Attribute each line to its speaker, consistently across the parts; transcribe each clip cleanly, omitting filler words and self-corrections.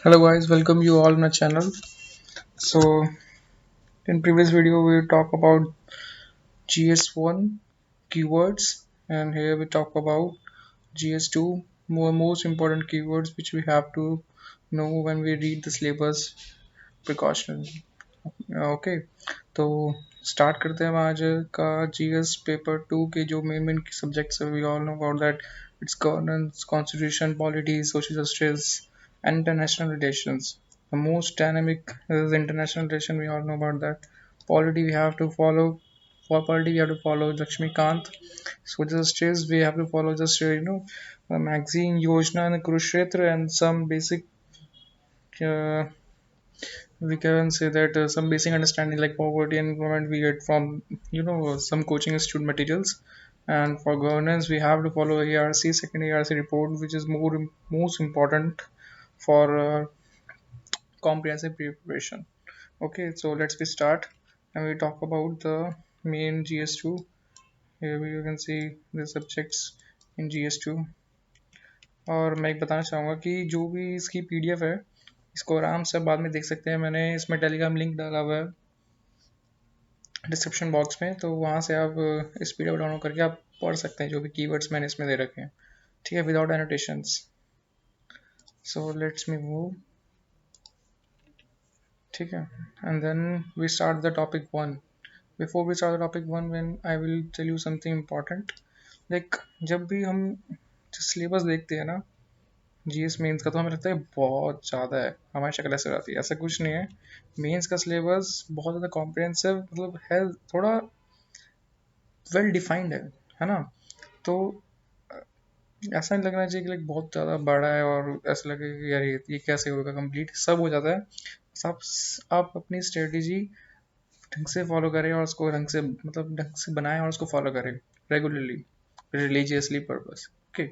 Speaker 1: Hello guys, welcome you all on my channel. So in previous video we talk about GS1 keywords, and here we talk about GS2 most important keywords which we have to know when we read the syllabus precaution. Okay, तो start करते हैं हम आज का GS paper 2 के जो main subjects है. We all know about that it's governance, constitution, polity, social justice and international relations. The most dynamic is international relation. We all know about that. Polity we have to follow. For polity we have to follow Lakshmi Kant. Social justice we have to follow just Maxine Yojana and Kurukshetra and some basic uh, we can say that some basic understanding like poverty and government we get from some coaching institute materials. And for governance we have to follow ARC second ARC report, which is most important for comprehensive preparation. Okay, so let's be start and we talk about the main GS2. Here you can see the subjects in GS2. और मैं एक बताना चाहूँगा कि जो भी इसकी PDF है इसको आराम से बाद में देख सकते हैं. मैंने इसमें टेलीग्राम लिंक डाला हुआ है डिस्क्रिप्शन बॉक्स में, तो वहाँ से आप इस PDF डाउनलोड करके आप पढ़ सकते हैं जो भी कीवर्ड्स मैंने इसमें दे रखे हैं. ठीक है, without annotations. So let's me move. ठीक है, and then we start the topic one. Before we start the topic one when I will tell you something important. Like जब भी हम सिलेबस देखते हैं ना जीएस मेंस का, तो हमें लगता है बहुत ज़्यादा है, हमारी शक्ल ऐसे हो जाती है. ऐसा कुछ नहीं है. मेंस का सिलेबस बहुत ज़्यादा कॉम्प्रिहेंसिव मतलब है, थोड़ा वेल डिफाइंड है ना. तो ऐसा नहीं लगना चाहिए कि लाइक बहुत ज़्यादा बड़ा है और ऐसा लगे कि यार ये कैसे होगा कंप्लीट. सब हो जाता है. सब आप अपनी स्ट्रेटजी ढंग से फॉलो करें और उसको ढंग से बनाएं और उसको फॉलो करें regularly, religiously purpose. Okay,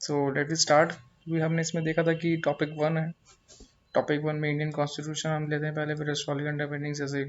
Speaker 1: so let is start. भी हमने इसमें देखा था कि टॉपिक वन है. टॉपिक वन में इंडियन कॉन्स्टिट्यूशन हम लेते हैं पहले, फिर हिस्टोरिकल अंडरस्टैंडिंग जैसे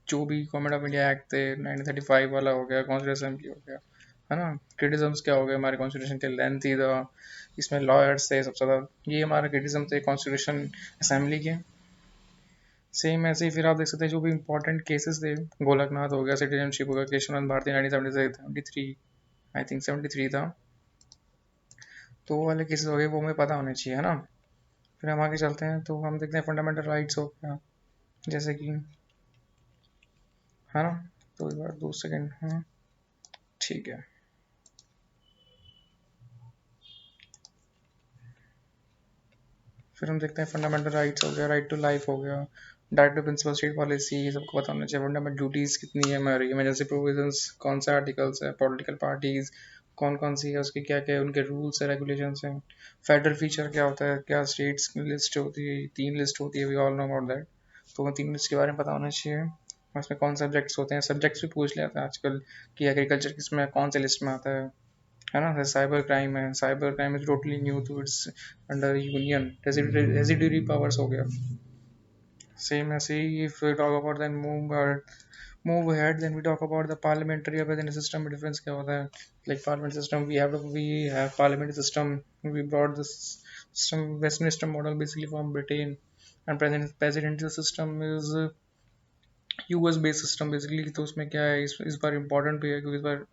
Speaker 1: जो भी गवर्नमेंट ऑफ इंडिया एक्ट थे 1935 वाला हो गया, कॉन्स्टिट्यूशन की हो गया, है ना. क्रिटिज्म्स क्या हो गए हमारे कॉन्स्टिट्यूशन के, लेंथ थी तो इसमें लॉयर्स थे सबसे ज़्यादा, ये हमारे क्रिटिज्म थे कॉन्स्टिट्यूशन असेंबली के. सेम ऐसे ही फिर आप देख सकते हैं जो भी इंपॉर्टेंट केसेस थे, गोलकनाथ हो गया, सिटीजनशिप हो गया, केशवनंद भारती 1973, आई थिंक 73 था. तो वो वाले केसेस हो गए, वो हमें पता होने चाहिए, है ना. फिर हम आगे चलते हैं तो हम देखते हैं फंडामेंटल राइट्स हो गया, जैसे कि, है ना. तो एक बार 2 सेकेंड. हाँ, ठीक है. फिर हम देखते हैं फंडामेंटल राइट्स हो गया, राइट टू लाइफ हो गया, डायरेक्टिव प्रिंसिपल, स्टेट पॉलिसी, ये सबको पता होना चाहिए. फंडामेंटल ड्यूटीज कितनी है हमारी, इमरजेंसी प्रोविजंस कौन सा आर्टिकल्स है, पॉलिटिकल पार्टीज कौन कौन सी है, उसके क्या क्या उनके रूल्स है, रेगुलेशंस हैं. फेडरल फीचर क्या होता है, क्या स्टेट्स की लिस्ट होती है, 3 लिस्ट होती है, we all know about that. तो उन 3 लिस्ट के बारे में पता होना चाहिए. और उसमें कौन सब्जेक्ट्स होते हैं, सब्जेक्ट्स भी पूछ लेते हैं आजकल कि एग्रीकल्चर किसमें कौन से लिस्ट में आता है ना. साइबर क्राइम है, cyber crime is totally new to it's under union. Residuary powers हो गया. सेम ऐसे ही if we talk about then move ahead, then we talk about the parliamentary representation system में difference क्या होता है. Like parliament system we have parliament system. We brought this system Westminster model basically from Britain, and presidential system is US based system basically. तो उसमें क्या है, इस बार important भी है क्योंकि इस बार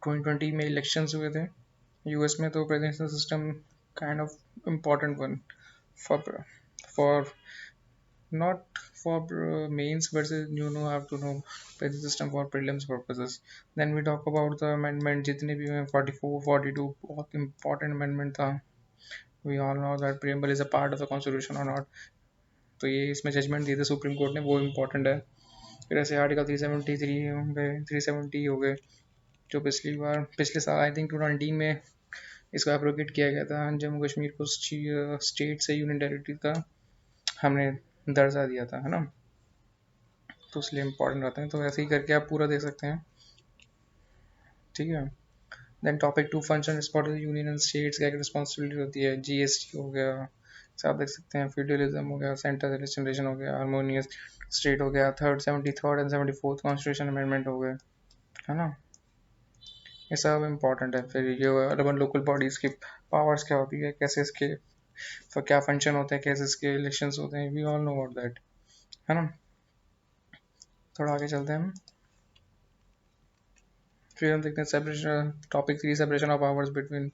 Speaker 1: 2020 में इलेक्शंस हुए थे यूएस में. तो presidential system kind of important one for not for mains, but have to know the system for prelims purposes. Then we talk about the amendment जितने भी हैं 44 42, बहुत important amendment था. We all know that preamble is a part of the constitution or not. तो ये इसमें judgement दिए थे सुप्रीम कोर्ट ने, वो इम्पोर्टेंट है. फिर ऐसे आर्टिकल 373 हो गए, 370 हो गए, जो पिछले साल आई थिंक 2019 में इसको एप्रोगेट किया गया था. जम्मू कश्मीर को स्टेट से यूनियन टेरिटरी का हमने दर्जा दिया था, है ना. तो इसलिए इम्पोर्टेंट रहते हैं. तो ऐसे ही करके आप पूरा देख सकते हैं. ठीक है. Then topic 2 function response union and states, क्या रिस्पॉन्सिबिलिटी होती है, जीएसटी हो गया, आप देख सकते हैं. फेडरलिज्म हो गया, सेंट्रल जनरेशन हो गया, हारमोनियस स्टेट हो गया, 73rd and 74th constitution amendment हो गए, है ना. ये सब इम्पोर्टेंट है. फिर ये अर्बन लोकल बॉडीज़ की पावर्स क्या होती है, कैसे इसके फिर क्या फंक्शन होते हैं, कैसे इसके इलेक्शंस होते हैं, we all know about that, है ना। थोड़ा आगे चलते हैं हम। फिर हम देखते हैं separation, topic 3, separation of powers between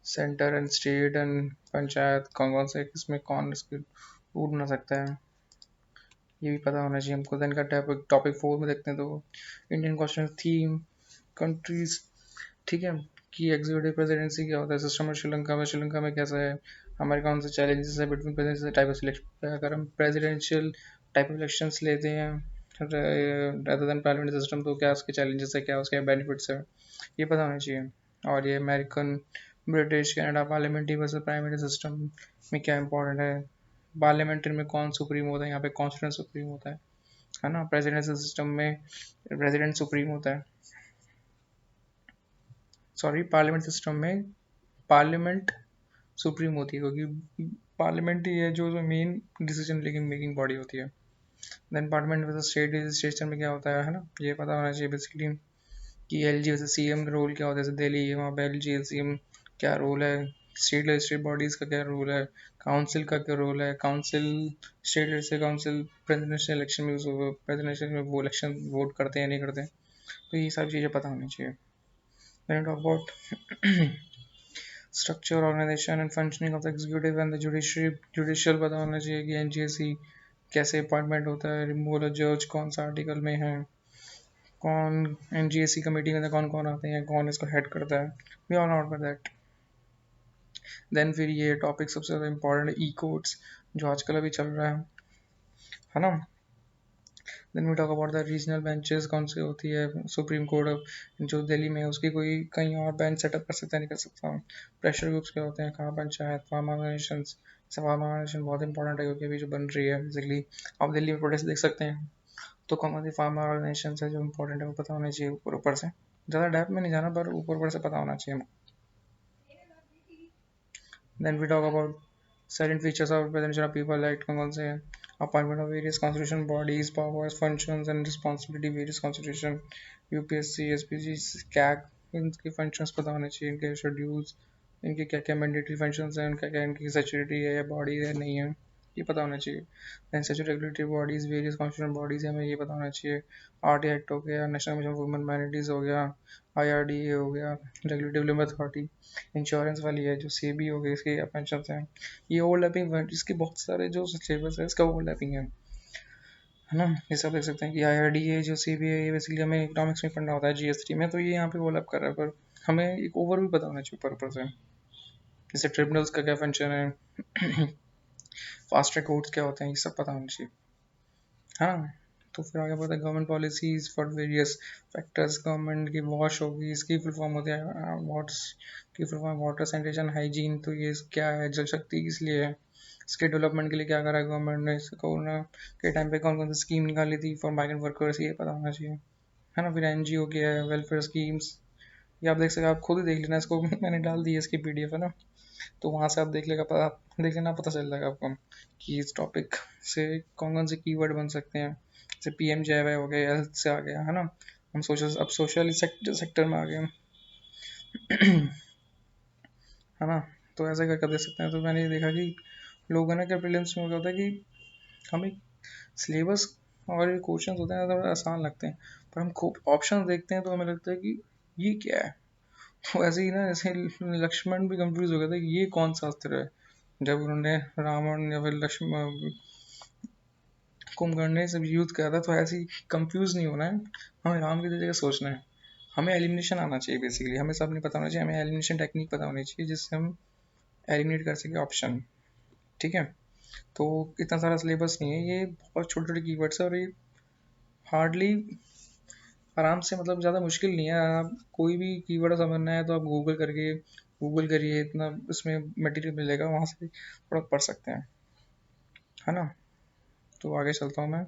Speaker 1: centre and state and panchayat, कौन कौन से किसमें कौन इसके रूल बना सकता है, ये भी पता होना चाहिए हमको। देन का टॉपिक 4 में देखते हैं तो इंडियन क्वेश्चन थीम, कंट्रीज, ठीक है, कि एग्जीक्यूटिव प्रेसिडेंसी क्या होता है, सिस्टम ऑफ श्रीलंका में कैसा है, हमारे कौन से चैलेंजेस है between presidency type of selection, अगर हम प्रेसिडेंशियल टाइप ऑफ इलेक्शंस लेते हैं rather than parliamentary सिस्टम, तो क्या उसके चैलेंजेस है, क्या उसके बेनिफिट्स है, ये पता होना चाहिए। और ये American, British, Canada parliamentary versus primary system में क्या इंपॉर्टेंट है, पार्लियामेंट्री में कौन सुप्रीम होता है, यहाँ पे कॉन्स्टिट्यूंट सुप्रीम होता है ना, प्रेसिडेंशियल सिस्टम में प्रेसिडेंट सुप्रीम होता है, सॉरी पार्लियामेंट सिस्टम में पार्लियामेंट सुप्रीम होती है, क्योंकि पार्लियामेंट ही है जो मेन डिसीजन मेकिंग बॉडी होती है। Then parliament versus state, registration में क्या होता है ना, ये पता होना चाहिए बेसिकली, कि एलजी वर्सेस सीएम का रोल क्या होता है, जैसे दिल्ली है वहाँ पे एलजी एलसीएम क्या रोल है, स्टेट लेजिस्लेटिव बॉडीज का क्या रोल है, काउंसिल का क्या रोल है, council state legislative council presidential election में, प्रेसिडेंशियल में वो इलेक्शन वोट करते हैं या नहीं करते, तो ये सारी चीज़ें पता होनी चाहिए। Then talk about structure, organization and functioning of the executive and the judiciary, judicial पता होना चाहिए कि एनजीएसी कैसे अपॉइंटमेंट होता है, रिमूवल जज कौन सा आर्टिकल में है, कौन एनजीएसी कमेटी में कौन कौन आते हैं, कौन इसको हेड करता है, we all not for that. Then फिर ये टॉपिक सबसे ज़्यादा इंपॉर्टेंट है, ई कोड्स, जो आजकल अभी चल रहा है ना। Then we talk about the regional benches, कौन सी होती है, सुप्रीम कोर्ट जो दिल्ली में है उसकी कोई कहीं और बेंच सेटअप कर सकता है, नहीं कर सकता। प्रेशर ग्रुप्स क्या होते हैं, कहाँ panchayat, farm organisation, farm organisation बहुत इंपॉर्टेंट है क्योंकि अभी जो बन रही है बेसिकली, आप दिल्ली में प्रोटेस्ट देख सकते हैं, तो कौन कौन सी फार्म ऑर्गेनाइजेशन है जो इंपॉर्टेंट है वो पता होना चाहिए, ऊपर ऊपर से, ज़्यादा डेप्थ में नहीं जाना पर ऊपर ऊपर से पता होना चाहिए हमको। Then we talk about certain features of representation of people act, कौन से हैं, appointment of various constitution bodies, powers, functions and responsibility, various constitution, UPSC, SPG, CAG, इनके functions पता होने चाहिए, इनके शेड्यूल्स, इनके क्या क्या मैंडेटरी फंक्शंस हैं, उनका क्या इनकी स्टैट्यूटरी है या बॉडी है नहीं है, ये पता होना चाहिए। Then statutory regulatory bodies, various constitution bodies, हमें ये पता होना चाहिए। आरटी एक्ट हो गया, national commission of women minorities हो गया, आईआरडीए हो गया, रेगुलेटिव लिमिट अथॉरिटी, इंश्योरेंस वाली है जो सेबी हो गई, इसके पेंशन हैं, ये ओवरलैपिंग, इसके बहुत सारे जो सिलेबस है इसका ओवरलैपिंग है ना। ये सब देख सकते हैं कि आईआरडीए जो सेबी है, ये बेसिकली हमें इकोनॉमिक्स में पढ़ना होता है जीएसटी में, तो ये यहाँ पे ओवरलैप कर रहा है, पर हमें एक ओवरव्यू पता होना चाहिए ऊपर ऊपर से, जैसे ट्रिब्यूनल्स का क्या फंक्शन है, फास्ट ट्रैक कोर्ट्स क्या होते हैं, ये सब पता होना चाहिए, हाँ। तो फिर आगे बढ़ते हैं, government policies for various factors, government की वॉश होगी, इसकी फुल फॉर्म होती है वाट्स की full form water sanitation hygiene, तो ये क्या है, जल शक्ति किस लिए है, इसके डेवलपमेंट के लिए क्या करा है गवर्नमेंट ने, कोरोना के टाइम पे कौन कौन सी स्कीम निकाली थी फॉर माइग्रेंट वर्कर्स, ये पता होना चाहिए, है ना। फिर एनजीओ क्या है, वेलफेयर स्कीम्स, ये आप देख सकते, आप खुद ही देख लेना इसको, मैंने डाल दी है इसकी पीडीएफ, है ना, तो वहाँ से आप देख लेना, पता चल जाएगा आपको कि इस टॉपिक से कौन कौन से कीवर्ड बन सकते हैं, जैसे पीएम जय हो गया, हेल्थ से आ गया, है ना, हम सोशल, अब सोशल सेक्टर में आ गए, है ना। तो ऐसे करके देख सकते हैं। तो मैंने ये देखा कि लोगों ने क्या प्रीलिम्स में क्या होता है कि हमें सिलेबस और ये क्वेश्चन होते हैं थोड़ा आसान लगते हैं, पर हम खूब ऑप्शन देखते हैं तो हमें लगता है कि ये क्या है, तो ऐसे ही ना, जैसे लक्ष्मण भी कंफ्यूज हो गया था कि ये कौन सा अस्त्र है, जब उन्होंने रावण या फिर लक्ष्मण कुंभकर्ण ने सब यूज किया था, तो ऐसे ही कंफ्यूज नहीं होना है, हमें राम की जगह सोचना है, हमें एलिमिनेशन आना चाहिए, बेसिकली हमें सब नहीं पता होना चाहिए, हमें एलिमिनेशन टेक्निक पता होनी चाहिए जिससे हम एलिमिनेट कर सके ऑप्शन, ठीक है। तो इतना सारा सिलेबस नहीं है, ये बहुत छोटे छोटे कीवर्ड्स है और ये हार्डली आराम से, मतलब ज़्यादा मुश्किल नहीं है, आप कोई भी कीवर्ड समझना है तो आप गूगल करिए, इतना इसमें मटेरियल मिलेगा, वहाँ से थोड़ा पढ़ सकते हैं, है ना। तो आगे चलता हूँ मैं,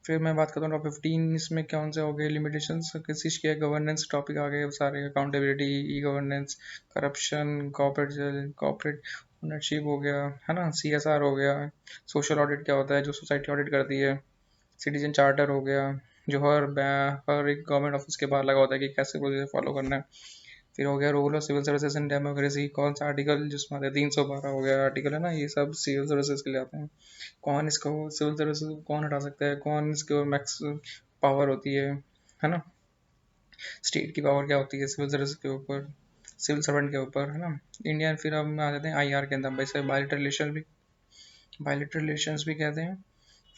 Speaker 1: फिर मैं बात करता हूँ टॉप 15, इसमें कौन से हो गए लिमिटेशंस, किस चीज़ के गवर्नेंस टॉपिक आ गए सारे, accountability, e governance, corruption, corporate ownership हो गया, है ना, सीएसआर हो गया, सोशल ऑडिट क्या होता है, जो सोसाइटी ऑडिट करती है, सिटीजन चार्टर हो गया, जो हर एक गवर्नमेंट ऑफिस के बाहर लगा होता है कि कैसे प्रोसीजर फॉलो करना है, फिर हो गया role of civil services in democracy, कौन सा आर्टिकल जिसमें आता है, 312 हो गया आर्टिकल है ना, ये सब सिविल सर्विसेज के लिए आते हैं। कौन इसको सिविल सर्विसेज को कौन हटा सकता है, कौन इसके मैक्स पावर होती है ना, स्टेट की पावर क्या होती है सिविल सर्विस के ऊपर, सिविल सर्वेंट के ऊपर, है ना। इंडियन, फिर हम आ जाते हैं आईआर के अंदर, वैसे बायलेटरल रिलेशंस भी कहते हैं।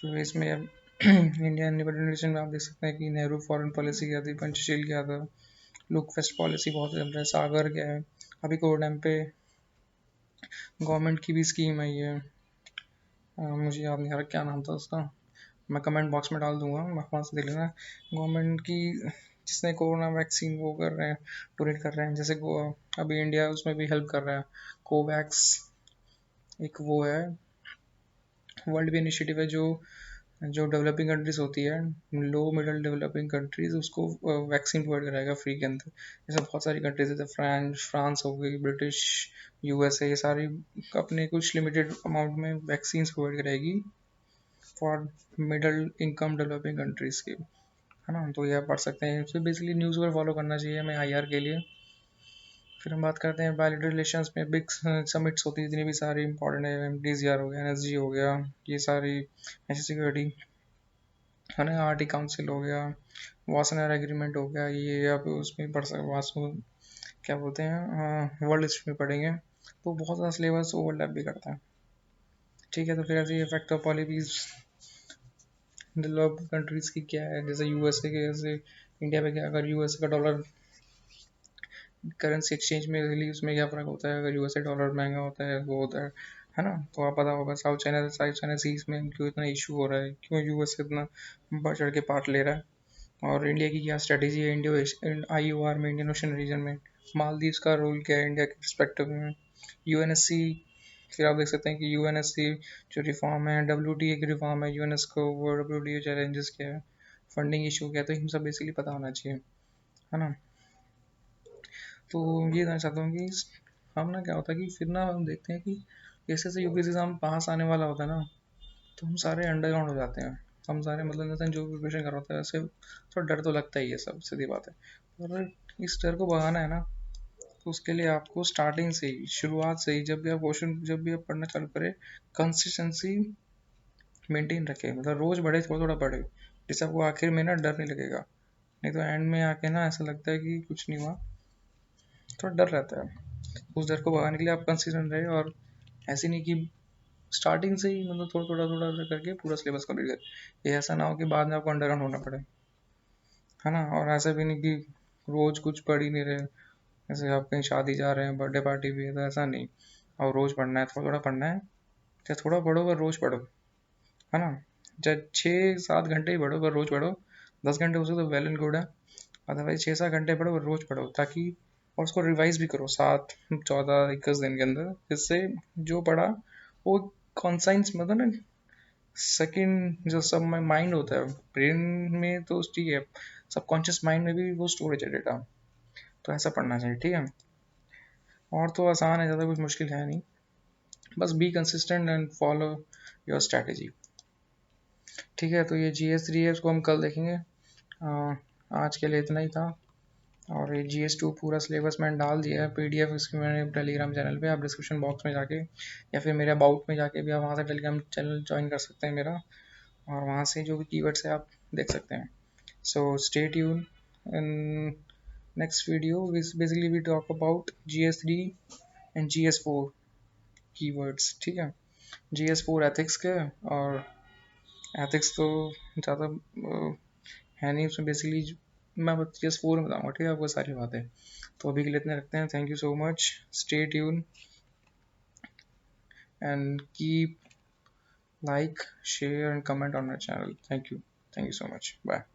Speaker 1: फिर इसमें इंडियन इंडिपेंडेंट रिलेशन में आप देख सकते हैं कि नेहरू फॉरेन पॉलिसी क्या थी, पंचशील क्या था, लुक वेस्ट पॉलिसी बहुत चल रहा है, सागर क्या है, अभी कोविड टाइम पे गवर्नमेंट की भी स्कीम है ये, मुझे याद नहीं आ रहा क्या नाम था उसका, मैं कमेंट बॉक्स में डाल दूंगा, वहाँ से देख लेना। गवर्नमेंट की जिसने कोरोना वैक्सीन वो कर रहे हैं, डोनेट कर रहे हैं, जैसे अभी इंडिया उसमें भी हेल्प कर रहा है, कोवैक्स एक वो है, वर्ल्ड भी इनिशिएटिव है, जो जो डेवलपिंग कंट्रीज होती है, लो मिडल डेवलपिंग कंट्रीज, उसको वैक्सीन प्रोवाइड कराएगा फ्री के अंदर। जैसे बहुत सारी कंट्रीज है, फ्रांस फ्रांस हो गई, ब्रिटिश, यूएसए, ये सारी अपने कुछ लिमिटेड अमाउंट में वैक्सीन प्रोवाइड कराएगी for middle income developing countries की, है ना। तो ये आप पढ़ सकते हैं, तो बेसिकली न्यूज़ को फॉलो करना चाहिए हमें आईआर के लिए। फिर हम बात करते हैं बायलेटरल रिलेशंस में, बिग समिट्स होती है जितनी भी सारी इंपॉर्टेंट है, डीजीआर हो गया, एनएसजी हो गया, ये सारी नेशनल सिक्योरिटी, है ना, आर्टिक काउंसिल हो गया, वासनार एग्रीमेंट हो गया, ये आप उसमें पढ़ सकते, वासु क्या बोलते हैं, वर्ल्ड हिस्ट्री में पढ़ेंगे, तो बहुत सारा सिलेबस ओवरलैप भी करता है। ठीक है, तो फिर ऐसे effect of policies developed countries की क्या है, जैसे यूएसए के, जैसे इंडिया में क्या, अगर यूएसए का डॉलर करेंसी एक्सचेंज में रियली उसमें क्या फ़र्क होता है, अगर यूएसए डॉलर महंगा होता है वो होता है ना। तो आप पता होगा साउथ चाइना सीज में क्यों इतना इशू हो रहा है, क्यों यूएस इतना बढ़ चढ़ के पार्ट ले रहा है, और इंडिया की क्या स्ट्रेटेजी है इंडियो आईओआर में, इंडियन ओशन रीजन में, मालदीव्स का रोल क्या है इंडिया के परस्पेक्टिव में, यूएनएससी, फिर आप देख सकते हैं कि यूएनएससी जो रिफॉर्म है, डब्ल्यूटीए की रिफॉर्म है, यूनेस्को वो डब्ल्यूटीए चैलेंजेस क्या है, फंडिंग इशू क्या है, तो इन सब बेसिकली पता होना चाहिए, है ना। तो ये कहना चाहता हूँ कि हम ना क्या होता है कि फिर ना हम देखते हैं कि जैसे जैसे यूपीएससी एग्जाम पास आने वाला होता है ना, तो हम सारे अंडरग्राउंड हो जाते हैं, हम सारे मतलब जैसे जो प्रिपरेशन कर रहा होता है वैसे थोड़ा डर तो लगता ही है, सब सीधी बात है। और इस डर को भगाना है ना, तो उसके लिए आपको स्टार्टिंग से ही, शुरुआत से ही, जब भी आप पढ़ना चालू करें, कंसिस्टेंसी मेंटेन रखें, मतलब रोज बढ़े, थोड़ा थोड़ा बढ़े, जिससे आपको आखिर में ना डर नहीं लगेगा, नहीं तो एंड में आके ना ऐसा लगता है कि कुछ नहीं हुआ, थोड़ा डर रहता है। उस डर को भगाने के लिए आप कंसिस्टेंट रहे, और ऐसे नहीं कि स्टार्टिंग से ही मतलब थोड़ा थोड़ा थोड़ा थोड़ा करके पूरा सिलेबस कंप्लीट कर, ये ऐसा ना हो कि बाद में आपको अंडरग्राउंड होना पड़े, है ना। और ऐसा भी नहीं कि रोज कुछ पढ़ ही नहीं रहे, जैसे आप कहीं शादी जा रहे हैं, बर्थडे पार्टी भी है, तो ऐसा नहीं, और रोज पढ़ना है, थोड़ा थोड़ा पढ़ना है, चाहे थोड़ा पढ़ो पर रोज पढ़ो, है ना। चाहे 6-7 घंटे ही पढ़ो पर रोज पढ़ो, 10 घंटे हो सके तो वेल एंड गुड है, अदरवाइज 6-7 घंटे पढ़ो और रोज पढ़ो, ताकि और उसको रिवाइज भी करो 7-14-21 दिन के अंदर, जिससे जो पढ़ा वो कॉन्साइंस मतलब ना, सेकंड जो सब माइंड होता है ब्रेन में, तो ठीक है, सबकॉन्शियस माइंड में भी वो स्टोरेज है डेटा, तो ऐसा पढ़ना चाहिए, ठीक है। और तो आसान है, ज़्यादा कुछ मुश्किल है नहीं, बस be consistent and follow your strategy. ठीक है, तो ये GS3 है, इसको हम कल देखेंगे, आज के लिए इतना ही था। और ये GS2 पूरा सिलेबस मैंने डाल दिया है, PDF इसकी मैंने टेलीग्राम चैनल पे, आप डिस्क्रिप्शन बॉक्स में जाके या फिर मेरे अबाउट में जाके भी आप वहाँ से टेलीग्राम चैनल ज्वाइन कर सकते हैं मेरा, और वहाँ से जो भी कीवर्ड्स है आप देख सकते हैं। So stay tune in next video, basically we talk about GS3 and GS4 keywords, ठीक है। GS4 एथिक्स के, और एथिक्स तो ज़्यादा है नहीं उसमें, बेसिकली मैं बस GS4 में बताऊँगा, ठीक है, आपको सारी बातें। तो अभी के लिए इतने रखते हैं, thank you so much, stay tune and keep like, share and comment on my channel. Thank you so much. Bye.